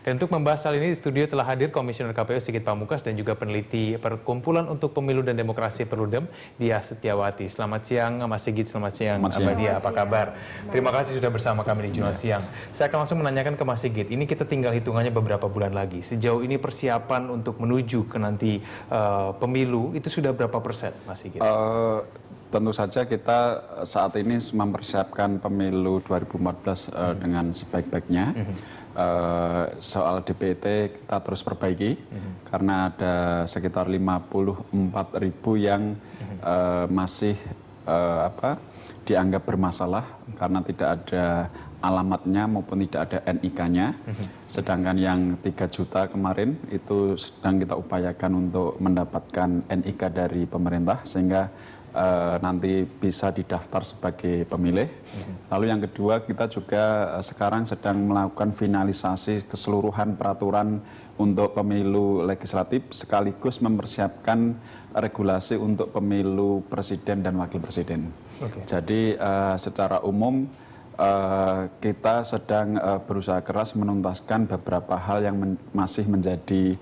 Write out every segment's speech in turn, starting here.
Dan untuk membahas hal ini di studio telah hadir Komisioner KPU Sigit Pamungkas dan juga peneliti Perkumpulan untuk Pemilu dan Demokrasi Perludem, Diah Setiawati. Selamat siang Mas Sigit, selamat siang Mbak Diah, apa kabar? Terima kasih sudah bersama kami di Jurnal Siang. Saya akan langsung menanyakan ke Mas Sigit, ini kita tinggal hitungannya beberapa bulan lagi. Sejauh ini persiapan untuk menuju ke nanti pemilu itu sudah berapa persen, Mas Sigit? Tentu saja kita saat ini mempersiapkan pemilu 2014 dengan sebaik-baiknya. Soal DPT kita terus perbaiki karena ada sekitar 54.000 yang masih dianggap bermasalah karena tidak ada alamatnya maupun tidak ada NIK-nya. Sedangkan yang 3 juta kemarin itu sedang kita upayakan untuk mendapatkan NIK dari pemerintah sehingga nanti bisa didaftar sebagai pemilih. Lalu yang kedua, kita juga sekarang sedang melakukan finalisasi keseluruhan peraturan untuk pemilu legislatif sekaligus mempersiapkan regulasi untuk pemilu presiden dan wakil presiden. Jadi secara umum kita sedang berusaha keras menuntaskan beberapa hal yang masih menjadi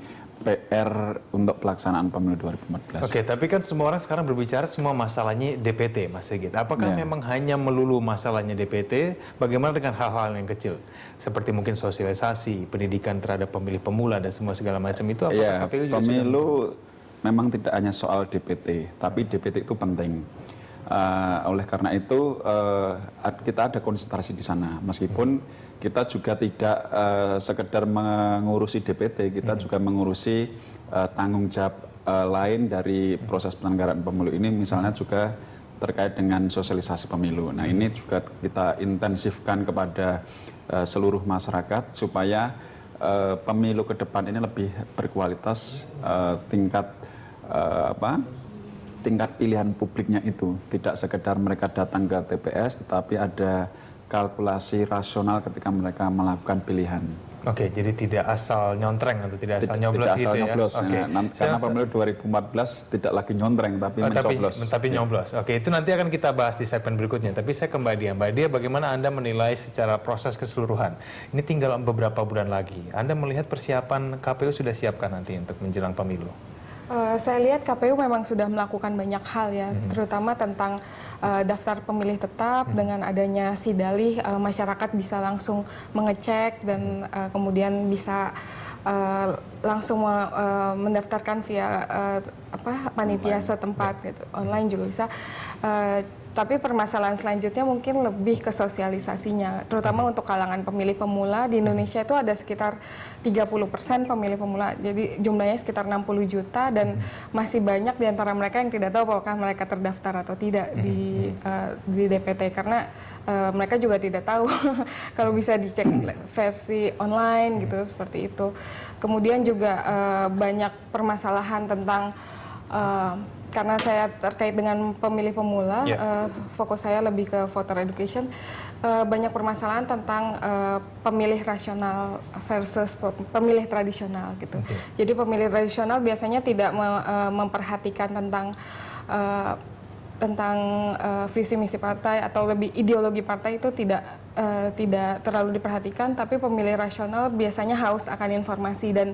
PR untuk pelaksanaan pemilu 2014. Oke, tapi kan semua orang sekarang berbicara semua masalahnya DPT, Mas Sigit. Apakah memang hanya melulu masalahnya DPT? Bagaimana dengan hal-hal yang kecil? Seperti mungkin sosialisasi, pendidikan terhadap pemilih pemula dan semua segala macam itu? Apakah KPU juga pemilu memang tidak hanya soal DPT, tapi DPT itu penting. Oleh karena itu kita ada konsentrasi di sana, meskipun kita juga tidak sekedar mengurusi DPT, kita juga mengurusi tanggung jawab lain dari proses penyelenggaraan pemilu ini, misalnya juga terkait dengan sosialisasi pemilu. Nah ini juga kita intensifkan kepada seluruh masyarakat supaya pemilu ke depan ini lebih berkualitas, tingkat pilihan publiknya itu tidak sekedar mereka datang ke TPS, tetapi ada kalkulasi rasional ketika mereka melakukan pilihan. Oke, jadi tidak asal nyontreng atau tidak asal nyoblos tidak gitu asal ya? Nyoblos, karena pemilu 2014 tidak lagi nyontreng, tapi mencoblos. Tapi nyoblos. Oke, itu nanti akan kita bahas di segmen berikutnya. Tapi saya ke Mbak Diah. Mbak Diah, bagaimana Anda menilai secara proses keseluruhan? Ini tinggal beberapa bulan lagi. Anda melihat persiapan KPU sudah siapkan nanti untuk menjelang pemilu? Saya lihat KPU memang sudah melakukan banyak hal ya, terutama tentang daftar pemilih tetap. Dengan adanya SIDALIH, masyarakat bisa langsung mengecek dan kemudian bisa langsung mendaftarkan via panitia setempat gitu. Online juga bisa. Tapi permasalahan selanjutnya mungkin lebih ke sosialisasinya, terutama untuk kalangan pemilih pemula. Di Indonesia itu ada sekitar 30% pemilih pemula, jadi jumlahnya sekitar 60 juta dan masih banyak di antara mereka yang tidak tahu apakah mereka terdaftar atau tidak di DPT, karena mereka juga tidak tahu kalau bisa dicek versi online gitu, seperti itu. Kemudian juga banyak permasalahan tentang karena saya terkait dengan pemilih pemula, fokus saya lebih ke voter education. Banyak permasalahan tentang pemilih rasional versus pemilih tradisional gitu. Jadi pemilih tradisional biasanya tidak memperhatikan tentang visi misi partai atau lebih ideologi partai, itu tidak terlalu diperhatikan, tapi pemilih rasional biasanya haus akan informasi dan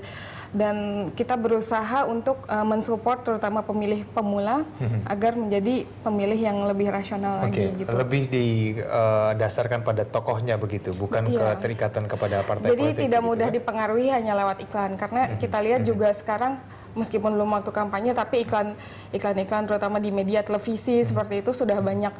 kita berusaha untuk mensupport terutama pemilih pemula agar menjadi pemilih yang lebih rasional lagi gitu. Lebih didasarkan pada tokohnya begitu, bukan keterikatan kepada partai politik. Jadi tidak mudah dipengaruhi hanya lewat iklan, karena kita lihat juga sekarang meskipun belum waktu kampanye, tapi iklan-iklan terutama di media televisi seperti itu sudah banyak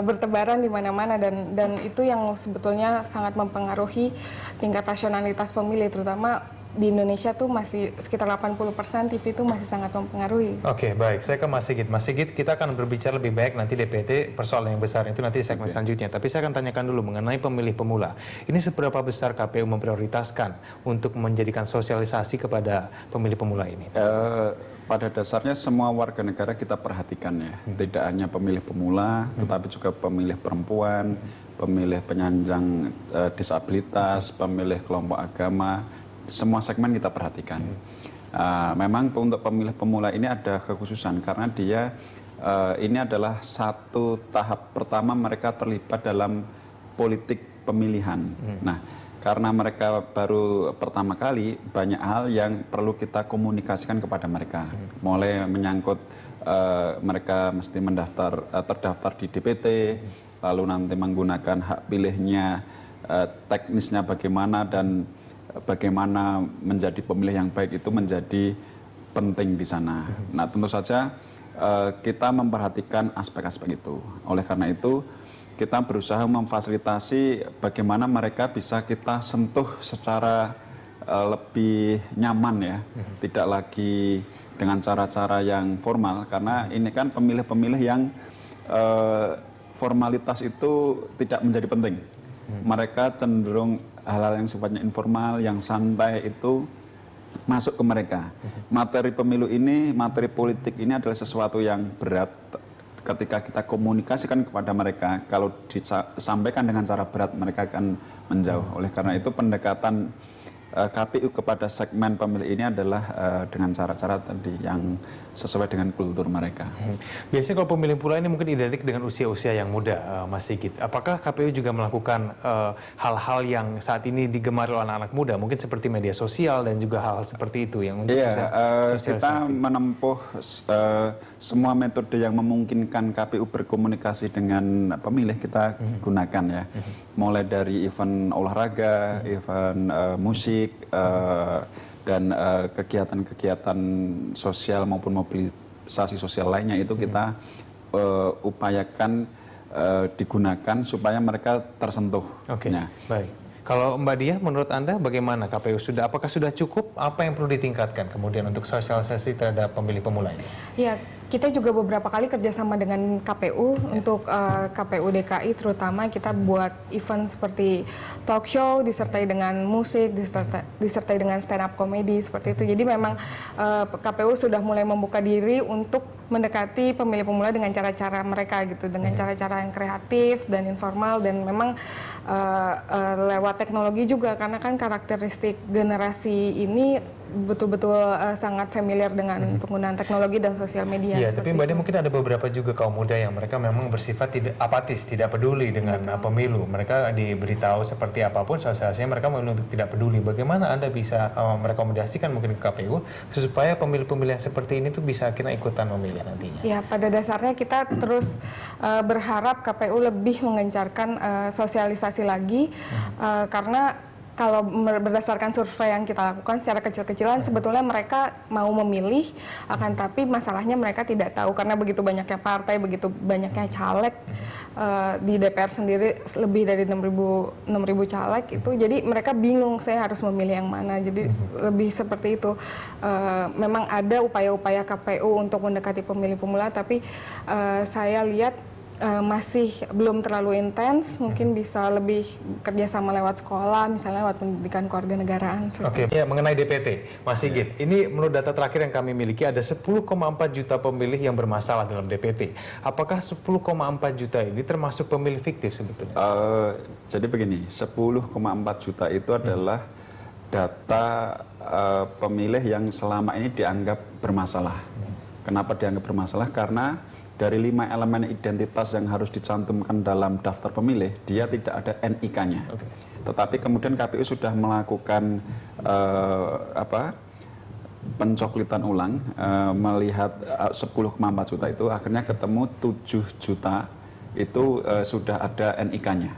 bertebaran di mana-mana, dan itu yang sebetulnya sangat mempengaruhi tingkat rasionalitas pemilih, terutama di Indonesia tuh masih sekitar 80% TV itu masih sangat mempengaruhi. Oke, baik. Saya ke Mas Sigit. Mas Sigit, kita akan berbicara lebih baik nanti DPT, persoalan yang besar itu nanti segmen selanjutnya. Tapi saya akan tanyakan dulu mengenai pemilih pemula. Ini seberapa besar KPU memprioritaskan untuk menjadikan sosialisasi kepada pemilih pemula ini? Pada dasarnya semua warga negara kita perhatikan ya. Tidak hanya pemilih pemula, tetapi juga pemilih perempuan, pemilih penyandang disabilitas, pemilih kelompok agama. Semua segmen kita perhatikan. Memang untuk pemilih pemula ini ada kekhususan karena dia ini adalah satu tahap pertama mereka terlibat dalam politik pemilihan. Nah, Karena mereka baru pertama kali, banyak hal yang perlu kita komunikasikan kepada mereka. Mulai menyangkut mereka mesti terdaftar di DPT, lalu nanti menggunakan hak pilihnya, teknisnya bagaimana, dan bagaimana menjadi pemilih yang baik itu menjadi penting di sana. Nah, tentu saja kita memperhatikan aspek-aspek itu. Oleh karena itu, kita berusaha memfasilitasi bagaimana mereka bisa kita sentuh secara lebih nyaman ya, tidak lagi dengan cara-cara yang formal, karena ini kan pemilih-pemilih yang formalitas itu tidak menjadi penting. Mereka cenderung hal-hal yang sifatnya informal, yang santai itu masuk ke mereka. Materi pemilu ini, materi politik ini adalah sesuatu yang berat. Ketika kita komunikasikan kepada mereka, kalau disampaikan dengan cara berat, mereka akan menjauh. Oleh karena itu, pendekatan KPU kepada segmen pemilih ini adalah dengan cara-cara tadi yang sesuai dengan kultur mereka. Biasanya kalau pemilih pula ini mungkin identik dengan usia-usia yang muda, Mas Sigit. Apakah KPU juga melakukan hal-hal yang saat ini digemari oleh anak-anak muda, mungkin seperti media sosial dan juga hal-hal seperti itu yang untuk bisa sosialisasi? Kita menempuh semua metode yang memungkinkan KPU berkomunikasi dengan pemilih kita gunakan ya. Mulai dari event olahraga, event musik, dan kegiatan-kegiatan sosial maupun mobilisasi sosial lainnya itu kita upayakan digunakan supaya mereka tersentuh. Oke, baik. Kalau Mbak Diah, menurut Anda bagaimana KPU apakah sudah cukup? Apa yang perlu ditingkatkan kemudian untuk sosialisasi terhadap pemilih pemula ini? Ya, kita juga beberapa kali kerjasama dengan KPU untuk KPU DKI terutama kita buat event seperti talk show disertai dengan musik, disertai dengan stand up comedy seperti itu. Jadi memang KPU sudah mulai membuka diri untuk mendekati pemilih pemula dengan cara-cara mereka gitu, dengan cara-cara yang kreatif dan informal, dan memang lewat teknologi juga, karena kan karakteristik generasi ini betul-betul sangat familiar dengan penggunaan teknologi dan sosial media. Iya, tapi Mbak Dia mungkin ada beberapa juga kaum muda yang mereka memang bersifat tidak apatis, tidak peduli dengan pemilu. Mereka diberitahu seperti apapun sosialisasinya, mereka memilih untuk tidak peduli. Bagaimana Anda bisa merekomendasikan mungkin ke KPU supaya pemilih-pemilih yang seperti ini tuh bisa akhirnya ikutan memilih nantinya? Ya, pada dasarnya kita terus berharap KPU lebih mengencarkan sosialisasi lagi, karena kalau berdasarkan survei yang kita lakukan secara kecil-kecilan, sebetulnya mereka mau memilih, akan tapi masalahnya mereka tidak tahu karena begitu banyaknya partai, begitu banyaknya caleg di DPR sendiri lebih dari 6.000 caleg itu, jadi mereka bingung saya harus memilih yang mana. Jadi lebih seperti itu. Memang ada upaya-upaya KPU untuk mendekati pemilih pemula, tapi saya lihat masih belum terlalu intens, mungkin bisa lebih kerjasama lewat sekolah, misalnya lewat pendidikan kewarganegaraan. Oke, ya, mengenai DPT, Mas Sigit, ini menurut data terakhir yang kami miliki ada 10,4 juta pemilih yang bermasalah dalam DPT. Apakah 10,4 juta ini termasuk pemilih fiktif sebetulnya? Jadi begini, 10,4 juta itu adalah data pemilih yang selama ini dianggap bermasalah. Kenapa dianggap bermasalah? Karena dari 5 elemen identitas yang harus dicantumkan dalam daftar pemilih, dia tidak ada NIK-nya. Tetapi kemudian KPU sudah melakukan pencoklitan ulang, melihat 10,4 juta itu, akhirnya ketemu 7 juta itu sudah ada NIK-nya.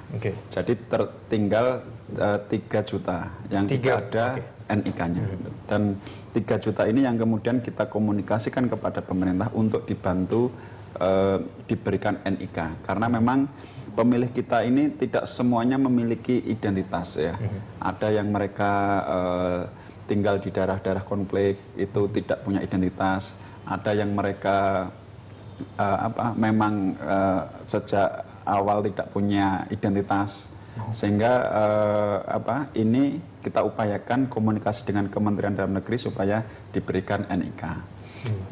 Jadi tertinggal 3 juta yang tidak ada NIK-nya. Dan 3 juta ini yang kemudian kita komunikasikan kepada pemerintah untuk dibantu diberikan NIK, karena memang pemilih kita ini tidak semuanya memiliki identitas ya. Ada yang mereka tinggal di daerah-daerah konflik itu tidak punya identitas, ada yang mereka memang sejak awal tidak punya identitas, sehingga ini kita upayakan komunikasi dengan Kementerian Dalam Negeri supaya diberikan NIK.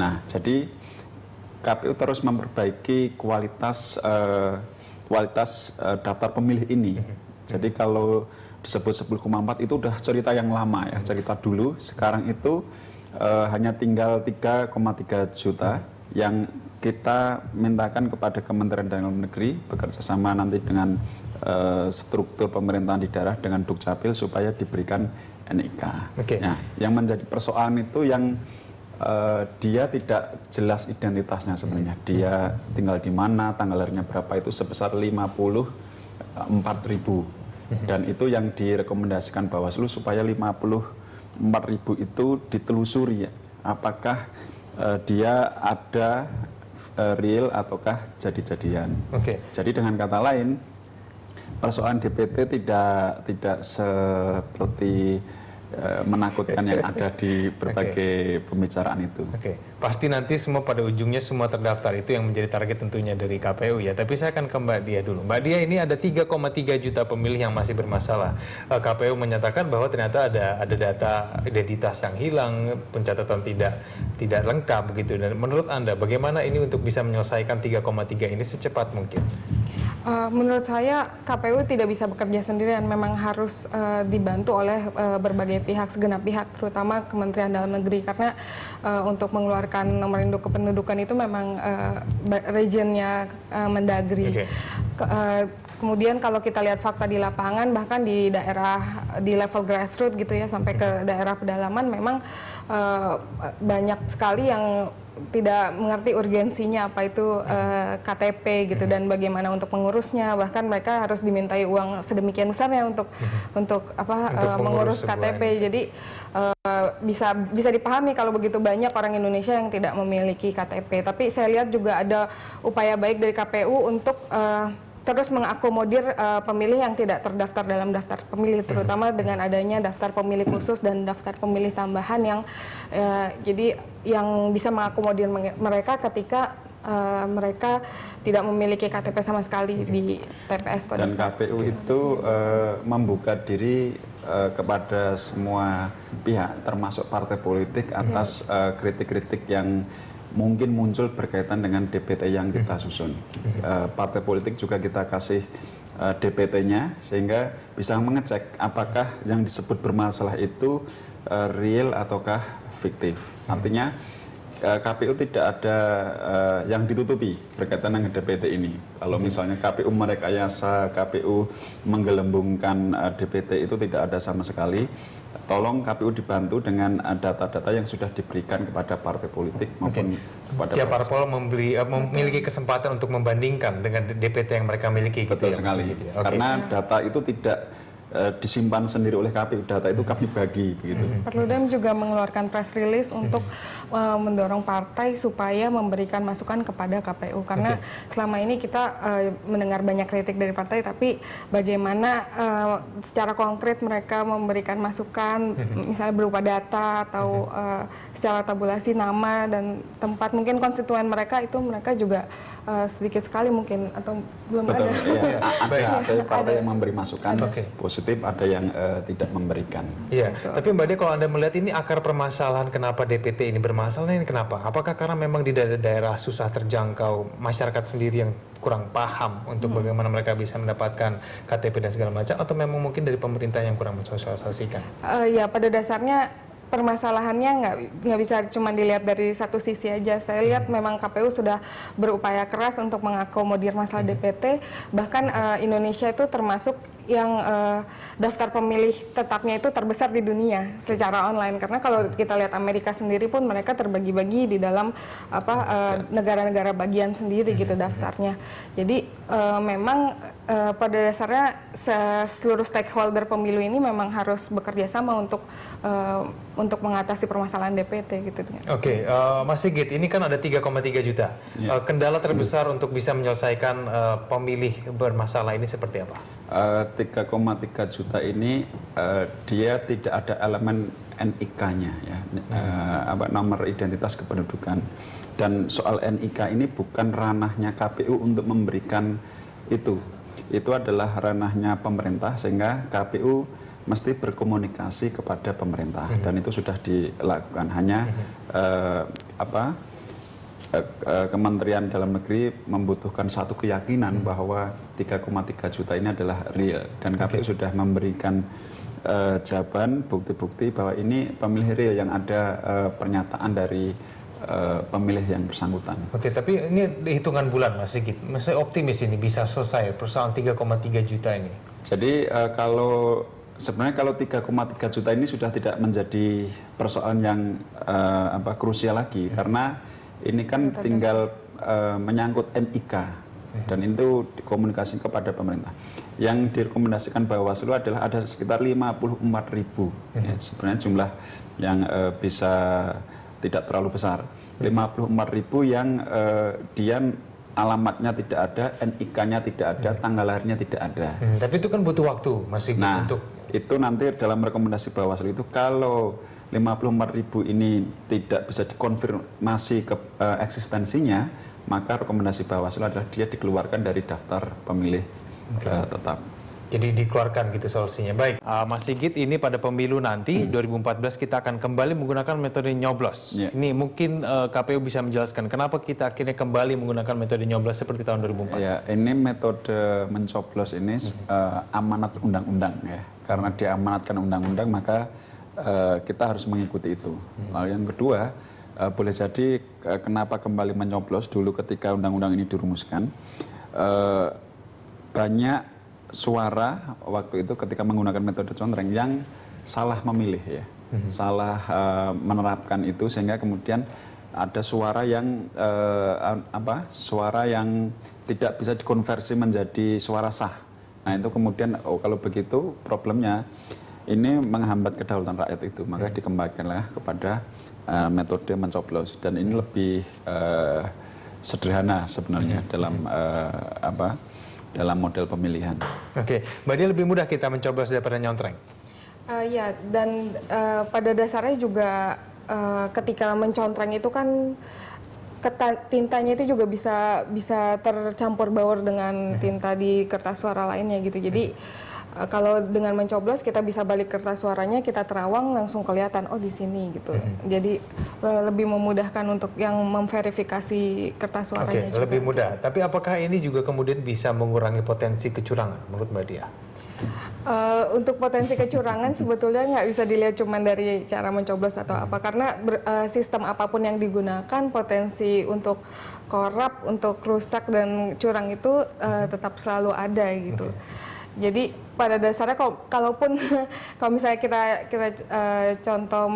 Nah, jadi KPU terus memperbaiki kualitas daftar pemilih ini. Jadi kalau disebut 10,4 itu udah cerita yang lama ya, cerita dulu. Sekarang itu hanya tinggal 3,3 juta yang kita mintakan kepada Kementerian Dalam Negeri bekerja sama nanti dengan struktur pemerintahan di daerah dengan Dukcapil supaya diberikan NIK. Nah, yang menjadi persoalan itu yang dia tidak jelas identitasnya sebenarnya. Dia tinggal di mana, tanggal lahirnya berapa itu sebesar 54.000. Dan itu yang direkomendasikan Bawaslu supaya 54.000 itu ditelusuri apakah dia ada real ataukah jadi-jadian. Jadi dengan kata lain, persoalan DPT tidak seperti menakutkan yang ada di berbagai pembicaraan itu. Pasti nanti semua pada ujungnya semua terdaftar, itu yang menjadi target tentunya dari KPU ya. Tapi saya akan ke Mbak Dia dulu. Mbak Dia, ini ada 3,3 juta pemilih yang masih bermasalah. KPU menyatakan bahwa ternyata ada data identitas yang hilang, pencatatan tidak lengkap begitu. Dan menurut Anda bagaimana ini untuk bisa menyelesaikan 3,3 ini secepat mungkin? Menurut saya KPU tidak bisa bekerja sendirian, memang harus dibantu oleh berbagai pihak, segenap pihak, terutama Kementerian Dalam Negeri, karena untuk mengeluarkan nomor induk kependudukan itu memang regionnya Mendagri. Kemudian kalau kita lihat fakta di lapangan, bahkan di daerah, di level grassroots gitu ya, sampai ke daerah pedalaman, memang banyak sekali yang tidak mengerti urgensinya apa itu KTP gitu dan bagaimana untuk mengurusnya, bahkan mereka harus dimintai uang sedemikian besarnya untuk mengurus KTP. Jadi bisa dipahami kalau begitu banyak orang Indonesia yang tidak memiliki KTP. Tapi saya lihat juga ada upaya baik dari KPU untuk terus mengakomodir pemilih yang tidak terdaftar dalam daftar pemilih, terutama dengan adanya daftar pemilih khusus dan daftar pemilih tambahan yang jadi yang bisa mengakomodir mereka ketika mereka tidak memiliki KTP sama sekali di TPS pada dan KPU itu membuka diri kepada semua pihak termasuk partai politik atas kritik-kritik yang mungkin muncul berkaitan dengan DPT yang kita susun. Partai politik juga kita kasih DPT-nya sehingga bisa mengecek apakah yang disebut bermasalah itu real ataukah fiktif. Artinya KPU tidak ada yang ditutupi berkaitan dengan DPT ini. Kalau misalnya KPU merekayasa, KPU menggelembungkan DPT itu tidak ada sama sekali. Tolong KPU dibantu dengan data-data yang sudah diberikan kepada partai politik maupun kepada tiap parpol memiliki kesempatan untuk membandingkan dengan DPT yang mereka miliki. Betul gitu sekali. Gitu ya? Karena data itu tidak disimpan sendiri oleh KPU, data itu kami bagi begitu. Perludem juga mengeluarkan press release untuk mendorong partai supaya memberikan masukan kepada KPU, karena selama ini kita mendengar banyak kritik dari partai, tapi bagaimana secara konkret mereka memberikan masukan, misalnya berupa data atau secara tabulasi nama dan tempat, mungkin konstituen mereka itu mereka juga sedikit sekali mungkin atau belum ada. Ada partai yang memberi masukan positif, ada yang tidak memberikan. Iya, tapi Mbak Dia, kalau Anda melihat ini akar permasalahan kenapa DPT ini bermasalah, ini kenapa? Apakah karena memang di daerah susah terjangkau, masyarakat sendiri yang kurang paham untuk bagaimana mereka bisa mendapatkan KTP dan segala macam, atau memang mungkin dari pemerintah yang kurang mensosialisasikan? Ya, pada dasarnya permasalahannya nggak bisa cuma dilihat dari satu sisi aja. Saya lihat memang KPU sudah berupaya keras untuk mengakomodir masalah DPT. Bahkan Indonesia itu termasuk yang daftar pemilih tetapnya itu terbesar di dunia secara online. Karena kalau kita lihat Amerika sendiri pun mereka terbagi-bagi di dalam negara-negara bagian sendiri gitu daftarnya. Jadi memang pada dasarnya seluruh stakeholder pemilu ini memang harus bekerja sama untuk mengatasi permasalahan DPT gitu. Mas Sigit, ini kan ada 3,3 juta. Kendala terbesar untuk bisa menyelesaikan pemilih bermasalah ini seperti apa? 3,3 juta ini dia tidak ada elemen NIK-nya ya, nomor identitas kependudukan. Dan soal NIK ini bukan ranahnya KPU untuk memberikan itu. Itu adalah ranahnya pemerintah, sehingga KPU mesti berkomunikasi kepada pemerintah dan itu sudah dilakukan. Hanya Kementerian Dalam Negeri membutuhkan satu keyakinan bahwa 3,3 juta ini adalah real, dan KPU sudah memberikan jawaban bukti-bukti bahwa ini pemilih real yang ada pernyataan dari pemilih yang bersangkutan. Oke, tapi ini hitungan bulan Mas Sigit, masih optimis ini bisa selesai persoalan 3,3 juta ini? Jadi sebenarnya kalau 3,3 juta ini sudah tidak menjadi persoalan yang krusial lagi, karena ini kan tinggal menyangkut NIK dan itu dikomunikasi kepada pemerintah. Yang direkomendasikan Bawaslu adalah ada sekitar 54.000. Ya, sebenarnya jumlah yang bisa tidak terlalu besar. 54.000 yang dia alamatnya tidak ada, NIK-nya tidak ada, tanggal lahirnya tidak ada. Tapi itu kan butuh waktu masih untuk itu nanti dalam rekomendasi Bawaslu itu kalau 54.000 ini tidak bisa dikonfirmasi ke eksistensinya, maka rekomendasi Bawaslu adalah dia dikeluarkan dari daftar pemilih tetap. Jadi dikeluarkan gitu solusinya. Baik, Mas Sigit, ini pada pemilu nanti 2014 kita akan kembali menggunakan metode nyoblos. Ini mungkin KPU bisa menjelaskan kenapa kita akhirnya kembali menggunakan metode nyoblos seperti tahun 2004. Ya, ini metode mencoblos ini amanat undang-undang ya. Karena diamanatkan undang-undang maka kita harus mengikuti itu. Lalu yang kedua, boleh jadi kenapa kembali mencoblos dulu ketika undang-undang ini dirumuskan, banyak suara waktu itu ketika menggunakan metode contreng yang salah memilih ya, salah menerapkan itu sehingga kemudian ada suara yang suara yang tidak bisa dikonversi menjadi suara sah. Nah itu kemudian kalau begitu problemnya ini menghambat kedaulatan rakyat itu, maka dikembalikanlah kepada metode mencoblos dan ini lebih sederhana sebenarnya dalam model pemilihan. Oke, Mbak Dia, lebih mudah kita mencoblos daripada nyontreng? Ya, dan pada dasarnya juga ketika mencontreng itu kan tintanya itu juga bisa tercampur baur dengan tinta di kertas suara lainnya gitu. Jadi kalau dengan mencoblos kita bisa balik kertas suaranya, kita terawang langsung kelihatan oh di sini gitu. Jadi lebih memudahkan untuk yang memverifikasi kertas suaranya juga. Lebih mudah. Tapi apakah ini juga kemudian bisa mengurangi potensi kecurangan menurut Mbak Dia? Untuk potensi kecurangan sebetulnya nggak bisa dilihat cuma dari cara mencoblos atau apa, karena sistem apapun yang digunakan potensi untuk korup, untuk rusak dan curang itu tetap selalu ada gitu. Jadi pada dasarnya kalaupun kalau misalnya kita contoh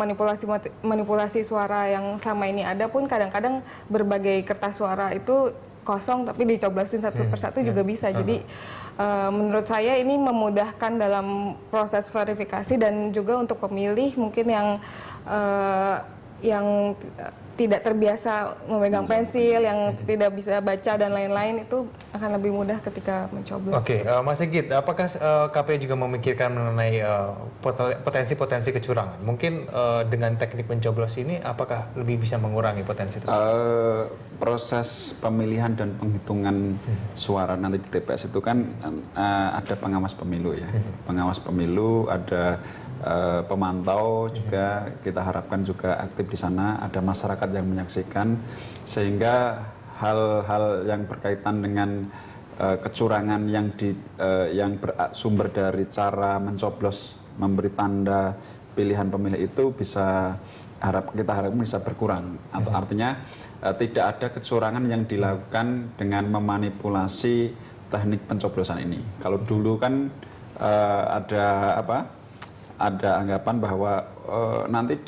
manipulasi suara yang selama ini ada pun kadang-kadang berbagai kertas suara itu kosong tapi dicoblosin satu persatu juga bisa. Jadi menurut saya ini memudahkan dalam proses verifikasi dan juga untuk pemilih mungkin yang tidak terbiasa memegang pensil, yang tidak bisa baca dan lain-lain itu akan lebih mudah ketika mencoblos. Oke, Mas Sigit, apakah KPU juga memikirkan mengenai potensi-potensi kecurangan? Mungkin dengan teknik mencoblos ini apakah lebih bisa mengurangi potensi tersebut? Proses pemilihan dan penghitungan suara nanti di TPS itu kan ada pengawas pemilu ya. Pengawas pemilu, ada pemantau juga, kita harapkan juga aktif di sana, ada masyarakat yang menyaksikan, sehingga hal-hal yang berkaitan dengan kecurangan yang bersumber dari cara mencoblos, memberi tanda pilihan pemilih itu kita harapkan bisa berkurang. Artinya tidak ada kecurangan yang dilakukan dengan memanipulasi teknik pencoblosan ini. Kalau dulu kan ada anggapan bahwa nanti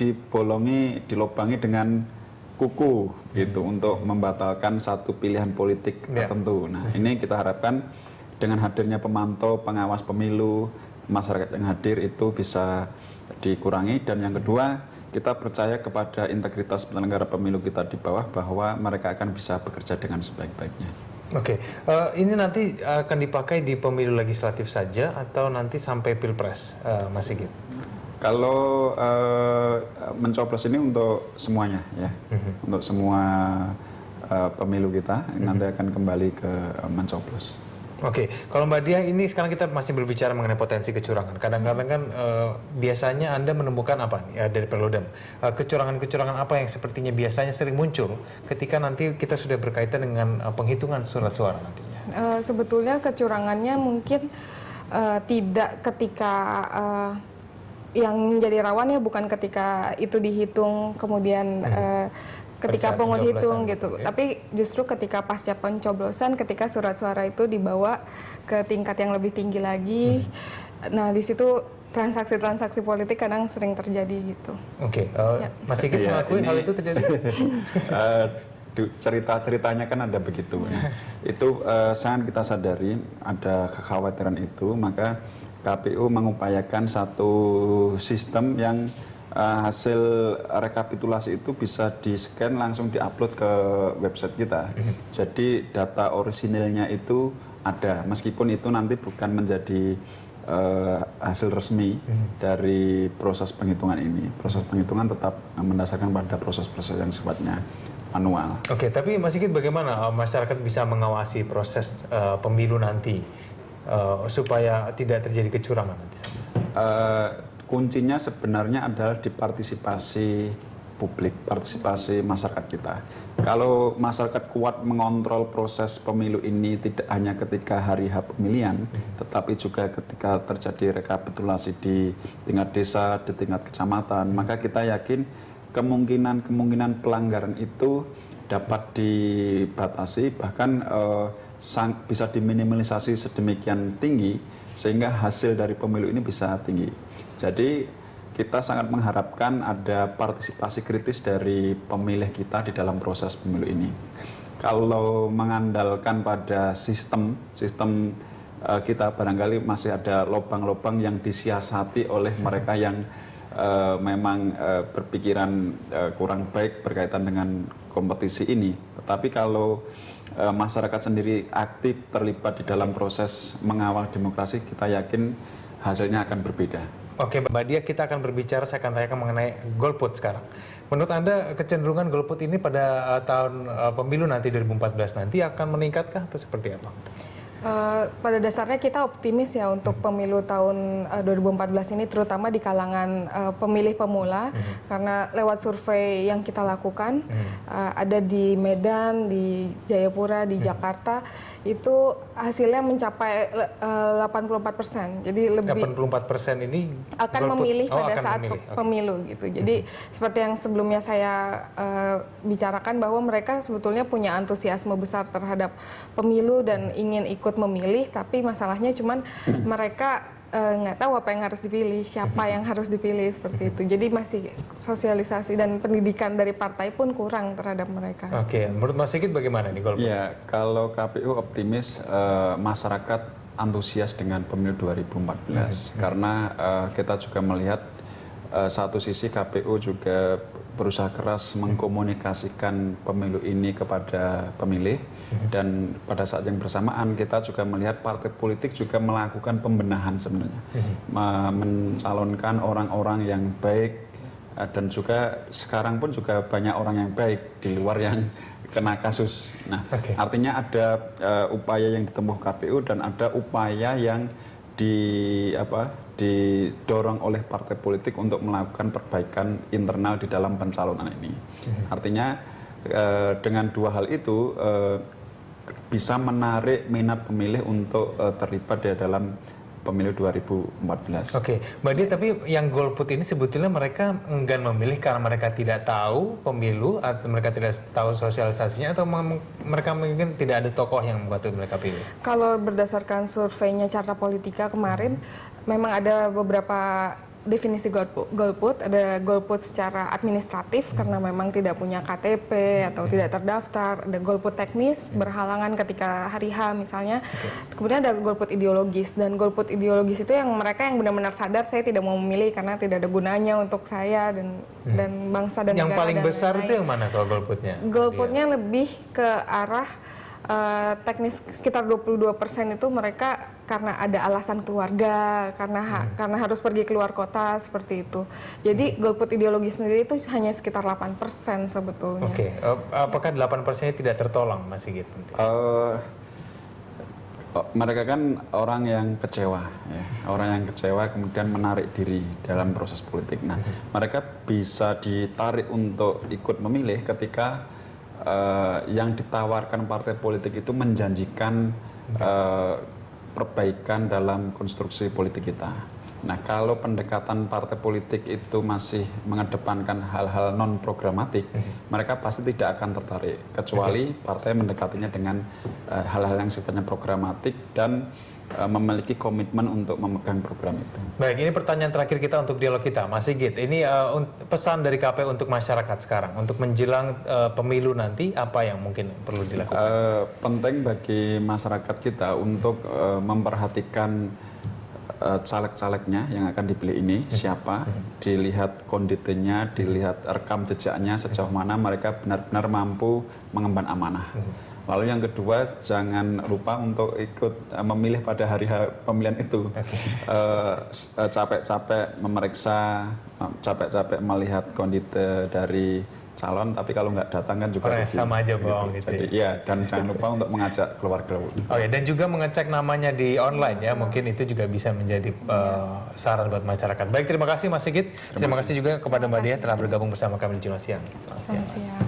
dilobangi dengan kuku gitu untuk membatalkan satu pilihan politik tertentu. Nah, ini kita harapkan dengan hadirnya pemantau, pengawas pemilu, masyarakat yang hadir itu bisa dikurangi, dan yang kedua kita percaya kepada integritas penyelenggara pemilu kita di bawah bahwa mereka akan bisa bekerja dengan sebaik-baiknya. Oke, ini nanti akan dipakai di pemilu legislatif saja atau nanti sampai pilpres, Mas Sigit? Kalau mencoblos ini untuk semuanya ya, untuk semua pemilu kita nanti akan kembali ke mencoblos. Oke, kalau Mbak Dia, ini sekarang kita masih berbicara mengenai potensi kecurangan. Kadang-kadang kan biasanya Anda menemukan apa nih dari Perludem? Kecurangan-kecurangan apa yang sepertinya biasanya sering muncul ketika nanti kita sudah berkaitan dengan penghitungan surat suara nantinya? Sebetulnya kecurangannya mungkin tidak ketika yang menjadi rawan ya bukan ketika itu dihitung kemudian ketika saat pungut hitung pencoblosan gitu. ya. Tapi justru ketika pasca pencoblosan, ketika surat suara itu dibawa ke tingkat yang lebih tinggi lagi, nah di situ transaksi-transaksi politik kadang sering terjadi gitu. Oke, Ya. Mas Sigit Iya, mengakui ini- hal itu terjadi? Cerita-ceritanya kan ada begitu. Nah, itu sangat kita sadari ada kekhawatiran itu, maka KPU mengupayakan satu sistem yang hasil rekapitulasi itu bisa di-scan langsung di-upload ke website kita. Jadi data orisinilnya itu ada, meskipun itu nanti bukan menjadi hasil resmi dari proses penghitungan ini. Proses penghitungan tetap mendasarkan pada proses-proses yang sifatnya manual. Oke, tapi Mas Sigit bagaimana masyarakat bisa mengawasi proses pemilu nanti supaya tidak terjadi kecurangan nanti? Kuncinya sebenarnya adalah di partisipasi publik, partisipasi masyarakat kita. Kalau masyarakat kuat mengontrol proses pemilu ini tidak hanya ketika hari H pemilihan, tetapi juga ketika terjadi rekapitulasi di tingkat desa, di tingkat kecamatan, maka kita yakin kemungkinan pelanggaran itu dapat dibatasi, bahkan bisa diminimalisasi sedemikian tinggi sehingga hasil dari pemilu ini bisa tinggi. Jadi kita sangat mengharapkan ada partisipasi kritis dari pemilih kita di dalam proses pemilu ini. Kalau mengandalkan pada sistem kita barangkali masih ada lubang-lubang yang disiasati oleh mereka yang memang berpikiran kurang baik berkaitan dengan kompetisi ini. Tetapi kalau masyarakat sendiri aktif terlibat di dalam proses mengawal demokrasi, kita yakin hasilnya akan berbeda. Oke, Mbak Dia, kita akan berbicara, saya akan tanyakan mengenai golput sekarang. Menurut Anda kecenderungan golput ini pada tahun pemilu nanti 2014 nanti akan meningkatkah atau seperti apa? Pada dasarnya kita optimis ya untuk pemilu tahun 2014 ini, terutama di kalangan pemilih pemula, karena lewat survei yang kita lakukan ada di Medan, di Jayapura, di Jakarta, itu hasilnya mencapai 84%. Jadi lebih 84% ini akan golput. memilih pada akan saat memilih. Oke. pemilu gitu. Jadi seperti yang sebelumnya saya bicarakan bahwa mereka sebetulnya punya antusiasme besar terhadap pemilu dan ingin ikut memilih, tapi masalahnya cuman mereka nggak tahu apa yang harus dipilih, siapa yang harus dipilih seperti itu. Jadi masih sosialisasi dan pendidikan dari partai pun kurang terhadap mereka. Oke, menurut Mas Sigit bagaimana nih golput? Ya, kalau KPU optimis masyarakat antusias dengan pemilu 2014 karena kita juga melihat satu sisi KPU juga berusaha keras mengkomunikasikan pemilu ini kepada pemilih dan pada saat yang bersamaan kita juga melihat partai politik juga melakukan pembenahan sebenarnya, mencalonkan orang-orang yang baik dan juga sekarang pun juga banyak orang yang baik di luar yang kena kasus. Nah, artinya ada upaya yang ditempuh KPU dan ada upaya yang didorong oleh partai politik untuk melakukan perbaikan internal di dalam pencalonan ini. Artinya dengan dua hal itu bisa menarik minat pemilih untuk terlibat di dalam pemilu 2014. Oke, Mbak Dia, tapi yang golput ini sebetulnya mereka enggan memilih karena mereka tidak tahu pemilu atau mereka tidak tahu sosialisasinya atau mereka mungkin tidak ada tokoh yang membuat mereka pilih? Kalau berdasarkan surveinya Carta Politika kemarin, memang ada beberapa definisi golput. Ada golput secara administratif karena memang tidak punya KTP atau tidak terdaftar. Ada golput teknis, berhalangan ketika hari H misalnya. Kemudian ada golput ideologis, dan golput ideologis itu yang mereka yang benar-benar sadar saya tidak mau memilih karena tidak ada gunanya untuk saya dan bangsa dan yang negara. paling dan besar lain-lain. itu yang mana kalau golputnya? Golputnya lebih ke arah teknis, sekitar 22% itu mereka karena ada alasan keluarga, karena harus pergi keluar kota seperti itu. Jadi golput ideologi sendiri itu hanya sekitar 8% sebetulnya. Oke, apakah 8%-nya tidak tertolong, Mas Sigit? Mereka kan orang yang kecewa, ya. Orang yang kecewa kemudian menarik diri dalam proses politik. Nah, mereka bisa ditarik untuk ikut memilih ketika yang ditawarkan partai politik itu menjanjikan perbaikan dalam konstruksi politik kita. Nah, kalau pendekatan partai politik itu masih mengedepankan hal-hal non programatik, mereka pasti tidak akan tertarik, kecuali partai mendekatinya dengan hal-hal yang sifatnya programatik dan memiliki komitmen untuk memegang program itu. Baik, ini pertanyaan terakhir kita untuk dialog kita, Mas Sigit. Ini pesan dari KPU untuk masyarakat sekarang, untuk menjelang pemilu nanti, apa yang mungkin perlu dilakukan? Penting bagi masyarakat kita untuk memperhatikan caleg-calegnya yang akan dipilih ini siapa, dilihat konditinya, dilihat rekam jejaknya sejauh mana mereka benar-benar mampu mengemban amanah. Lalu yang kedua, jangan lupa untuk ikut memilih pada hari pemilihan itu. Capek-capek memeriksa, capek-capek melihat kondisi dari calon, tapi kalau nggak datang kan juga sama aja bohong gitu. Jadi iya, dan jangan lupa untuk mengajak keluarga. Oh ya, dan juga mengecek namanya di online ya, mungkin itu juga bisa menjadi saran buat masyarakat. Baik, terima kasih Mas Sigit. Terima kasih juga kepada Mbak Dia telah bergabung bersama kami di Jumat Siang. Selamat siang.